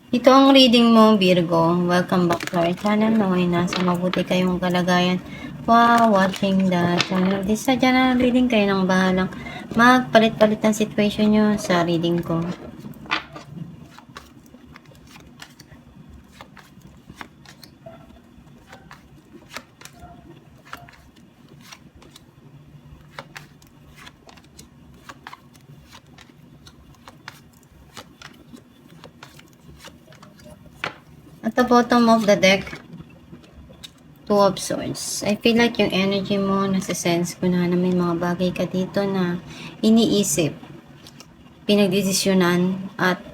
Ito ang reading mo, Virgo. Welcome back to our channel. Naway nasa mabuti kayong kalagayan. Wow, watching the channel. This sa channel reading kayo ng bahalang magpalit-palit ng situation nyo sa reading ko. At the bottom of the deck, Two of Swords. I feel like yung energy mo, nasa-sense ko na may mga bagay ka dito na iniisip, pinagdesisyonan, at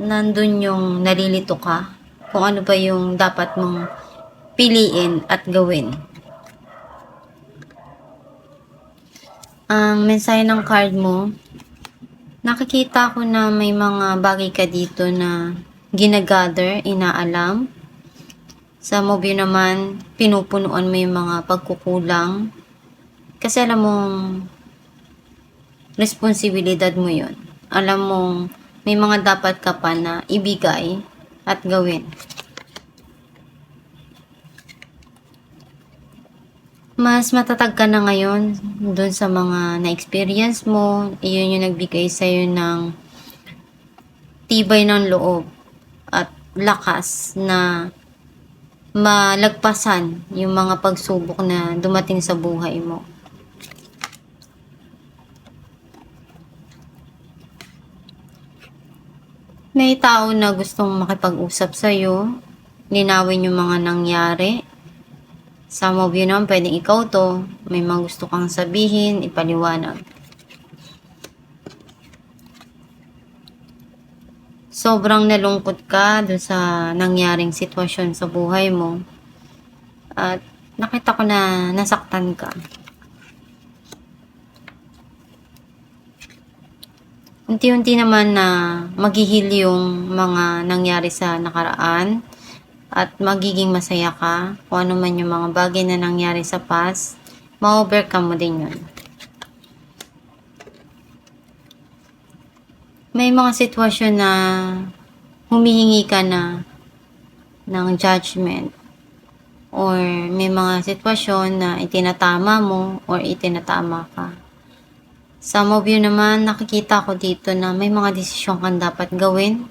nandun yung nalilito ka kung ano ba yung dapat mong piliin at gawin. Ang mensahe ng card mo, nakikita ko na may mga bagay ka dito na ginagather, inaalam. Sa mobile naman, pinupunuan mo yung mga pagkukulang. Kasi alam mong responsibilidad mo yun. Alam mong may mga dapat ka pa na ibigay at gawin. Mas matatag ka na ngayon dun sa mga na-experience mo. Iyon yung nagbigay sa'yo ng tibay ng loob at lakas na malagpasan yung mga pagsubok na dumating sa buhay mo. May tao na gustong makipag-usap sa'yo, linawin yung mga nangyari. Some of you naman, pwedeng ikaw to, may mga gusto kang sabihin, ipaliwanag. Sobrang nalungkot ka dun sa nangyaring sitwasyon sa buhay mo. At nakita ko na nasaktan ka. Unti-unti naman na maghihil yung mga nangyari sa nakaraan at magiging masaya ka. Kung ano man yung mga bagay na nangyari sa past, ma-overcome mo din yun. May mga sitwasyon na humihingi ka na ng judgment or may mga sitwasyon na itinatama mo or itinatama ka. Some of you naman, nakikita ko dito na may mga desisyon kang dapat gawin.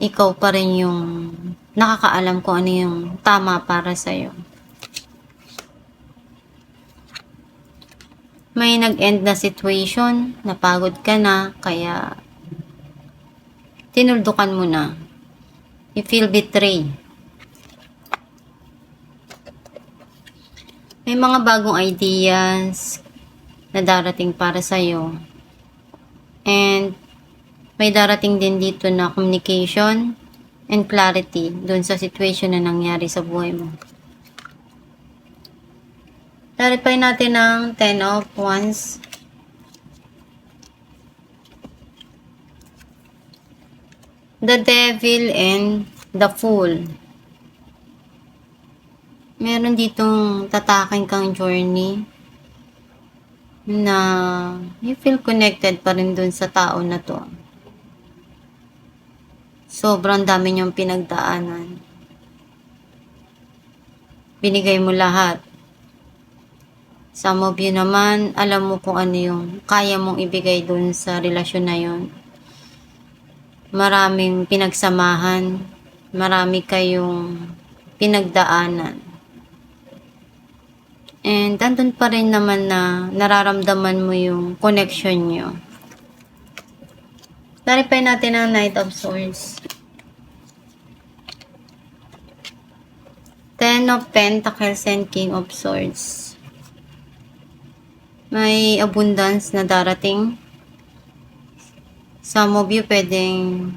Ikaw pa rin yung nakakaalam kung ano yung tama para sa'yo. May nag-end na situation, napagod ka na, kaya tinuldukan mo na. You feel betrayed. May mga bagong ideas na darating para sa'yo. And may darating din dito na communication and clarity dun sa situation na nangyari sa buhay mo. Clarify natin ang 10 of Wands. The Devil and the Fool. Meron ditong tataking kang journey na you feel connected pa rin dun sa tao na to. Sobrang dami niyong pinagdaanan. Binigay mo lahat. Some of you naman, alam mo kung ano yung kaya mong ibigay dun sa relasyon na yun. Maraming pinagsamahan, marami kayong pinagdaanan. And andun pa rin naman na nararamdaman mo yung connection nyo. Clarify natin ang Knight of Swords. 10 of Pentacles and King of Swords. May abundance na darating. Some of you pwedeng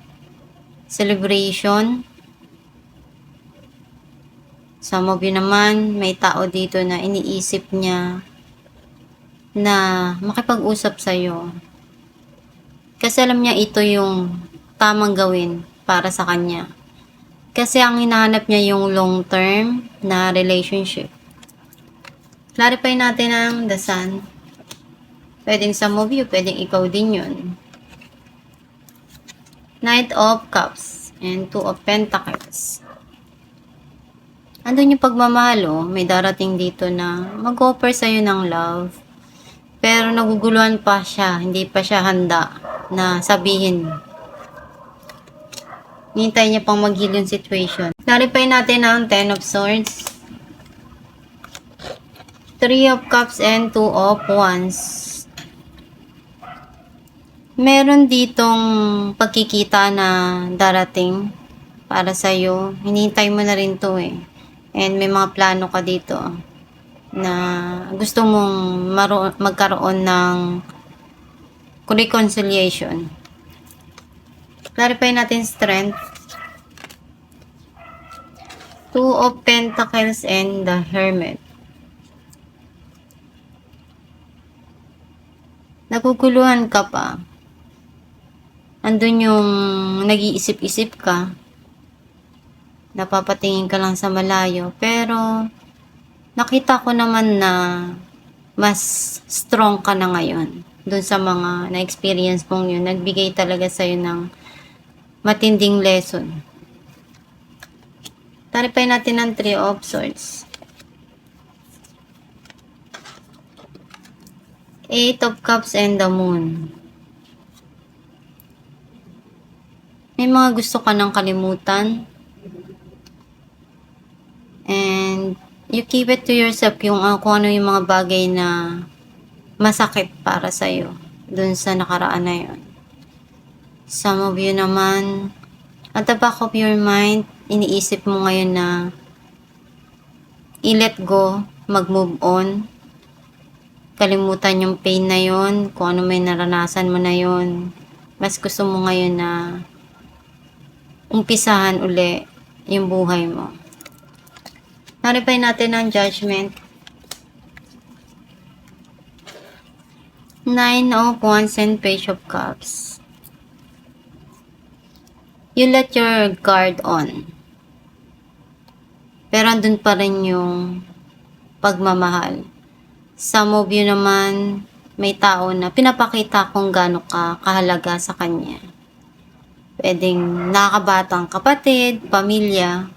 celebration. Some of you naman, may tao dito na iniisip niya na makipag-usap sa'yo. Kasi alam niya ito yung tamang gawin para sa kanya. Kasi ang hinahanap niya yung long-term na relationship. Clarify natin ang the Sun. Pwedeng some of you, pwedeng ikaw din yun. Knight of Cups. and Two of Pentacles. Andun yung pagmamahal, oh. May darating dito na mag-offer sa'yo ng love. Pero naguguluhan pa siya. Hindi pa siya handa na sabihin. Hintay niya pang mag-heal yung situation. Clarify natin ang Ten of Swords, Three of Cups, and Two of Wands. Meron ditong pagkikita na darating para sa'yo. Hinihintay mo na rin to eh. And may mga plano ka dito na gusto mong magkaroon ng reconciliation. Clarify natin strength. Two of Pentacles and the Hermit. Naguguluhan ka pa. Andun yung nag-iisip-isip ka. Napapatingin ka lang sa malayo. Pero, nakita ko naman na mas strong ka na ngayon. Dun sa mga na-experience mong yun, nagbigay talaga sa'yo ng matinding lesson. Clarify natin ang Three of Swords. Eight of Cups and the Moon. May mga gusto ka ng kalimutan. And you keep it to yourself yung kung ano yung mga bagay na masakit para sa'yo dun sa nakaraan na yun. Some of you naman, at the back of your mind, iniisip mo ngayon na i-let go, mag-move on, kalimutan yung pain na yun, kung ano may naranasan mo na yun. Mas gusto mo ngayon na umpisahan uli yung buhay mo. Clarify natin ang Judgment. Nine of Wands and Page of Cups. You let your guard on. Pero andun pa rin yung pagmamahal. Some of you naman, may tao na pinapakita kung gaano ka kahalaga sa kanya. Pwedeng nakakabatang kapatid, pamilya,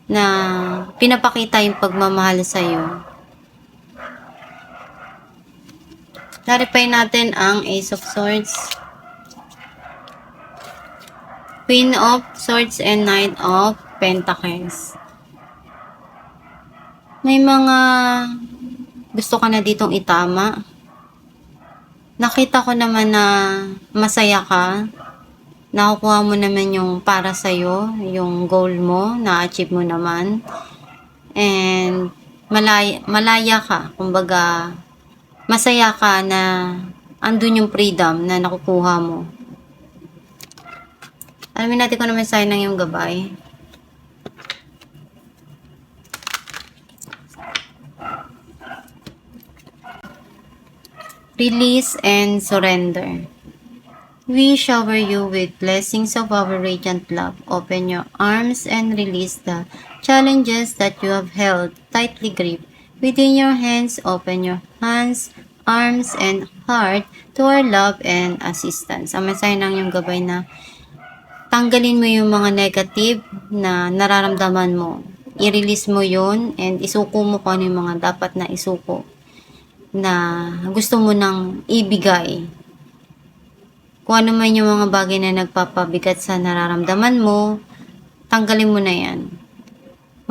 na pinapakita yung pagmamahal sa'yo. Clarify natin ang Ace of Swords, Queen of Swords, and Knight of Pentacles. May mga gusto ka na ditong itama. Nakita ko naman na masaya ka. Nakukuha mo naman yung para sa'yo, yung goal mo, na-achieve mo naman. And malaya ka. Kumbaga, masaya ka na andun yung freedom na nakukuha mo. Alamin natin kung ano mensahe ng iyong gabay. Release and surrender. We shower you with blessings of our radiant love. Open your arms and release the challenges that you have held tightly gripped within your hands. Open your hands, arms, and heart to our love and assistance. Ang mensahe ng iyong gabay na tanggalin mo yung mga negative na nararamdaman mo. I-release mo yun and isuko mo kung ano yung mga dapat na isuko na gusto mo nang ibigay. Kung ano man yung mga bagay na nagpapabigat sa nararamdaman mo, tanggalin mo na yan.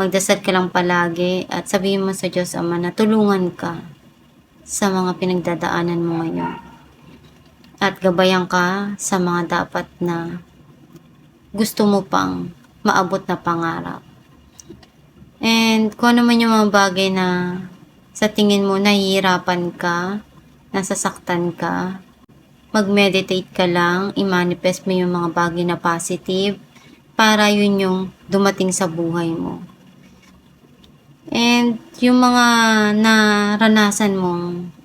Magdasal ka lang palagi at sabihin mo sa Diyos Ama na tulungan ka sa mga pinagdadaanan mo ngayon. At gabayan ka sa mga dapat na gusto mo pang maabot na pangarap. And kung ano man yung mga bagay na sa tingin mo nahihirapan ka, nasasaktan ka, mag-meditate ka lang, i-manifest mo yung mga bagay na positive para yun yung dumating sa buhay mo. And yung mga naranasan mong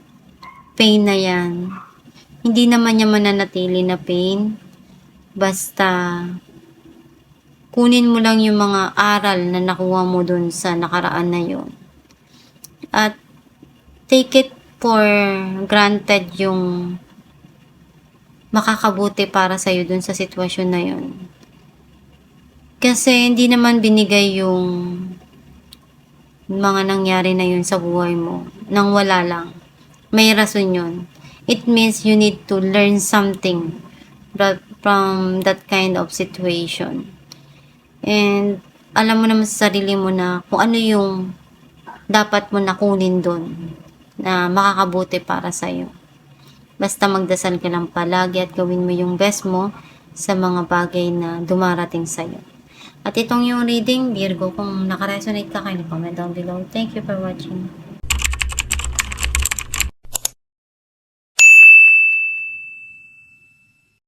pain na yan, hindi naman niya mananatili na pain. Basta kunin mo lang yung mga aral na nakuha mo dun sa nakaraan na yun. At take it for granted yung makakabuti para sa'yo dun sa sitwasyon na yun. Kasi hindi naman binigay yung mga nangyari na yun sa buhay mo nang wala lang. May rason yun. It means you need to learn something from that kind of situation. And alam mo naman sa sarili mo na kung ano yung dapat mo nakunin doon na makakabuti para sa'yo. Basta magdasal ka lang palagi at gawin mo yung best mo sa mga bagay na dumarating sa'yo. At itong yung reading, Virgo, kung nakaresonate ka kayo, comment down below. Thank you for watching.